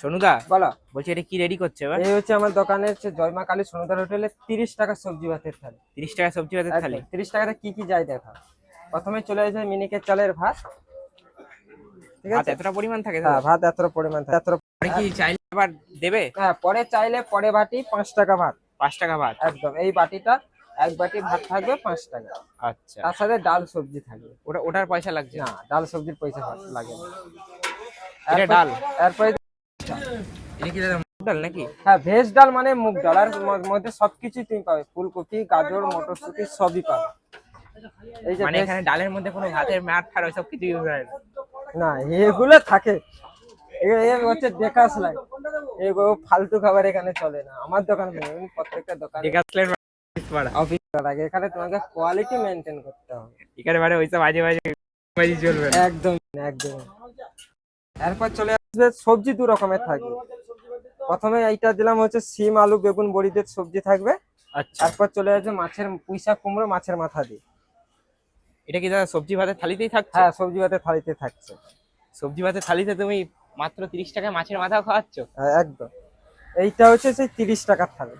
সোনুদা বলো। বলছি এটা কি রেডি করছে এবার? এই হচ্ছে আমার দোকানের জয় মা কালী সোনুদার হোটেলে 30 টাকা সবজি ভাতের থালি। 30 টাকা সবজি ভাতের থালি? 30 টাকাতে কি কি যায় দেখা। প্রথমে চলে আসে মিনিকেট চালের ভাত, ঠিক ভাত আছে। এতটা পরিমাণ থাকে তো? হ্যাঁ, ভাত এত পরিমাণ থাকে, পরে কি চাইলে আবার দেবে? হ্যাঁ, পরে চাইলে পরে বাটি 5 টাকা ভাত। 5 টাকা ভাত? একদম, এই বাটিটা এক বাটি ভাত থাকবে 5 টাকা। আচ্ছা, তার সাথে ডাল সবজি থাকবে। ওটার পয়সা লাগছে না, ডাল সবজির পয়সা লাগে না। এটা ডাল? এরপরে এটা কি দাদা মুগ ডাল নাকি? হ্যাঁ, ভেজ ডাল মানে মুগ ডাল, আর মধ্যে সবকিছু তুমি পাবে, ফুলকপি, গাজর, মটরশুঁটি সবই পাবে। এই যে মানে এখানে ডালের মধ্যে কোনো ভাতের ম্যাট ফার ওইসব কিছু ইউজ হয় না? না, এগুলো থাকে, হচ্ছে ডেকাস লাই, এগুলো ফালতু খাবার এখানে চলে না আমার দোকানে। প্রত্যেকটা দোকানে ডেকাসলের অফিস লাগে, এখানে তোমাকে কোয়ালিটি মেনটেন করতে হবে। এখানে মানে ওইসব বাজে বাজে বাজি চলবে না। একদম একদম। এরপর চলে আসবে সবজি, দু রকমের থাকবে। প্রথমে এইটা দিলাম হচ্ছে সিম আলু বেগুন বড়ি দিয়ে সবজি থাকবে। আচ্ছা, তারপর চলে আসবে মাছের পুঁইশাক কুমড়ো মাছের মাথা দিয়ে। এটা কি দাদা সবজি ভাতের থালিতেই থাকছে? হ্যাঁ, সবজি ভাতের থালিতে থাকছে। সবজি ভাতের থালিতে তুমি মাত্র 30 টাকায় মাছের মাথা খাওয়াচ্ছ? হ্যাঁ, একদম। এইটা হচ্ছে সেই 30 টাকার থালি।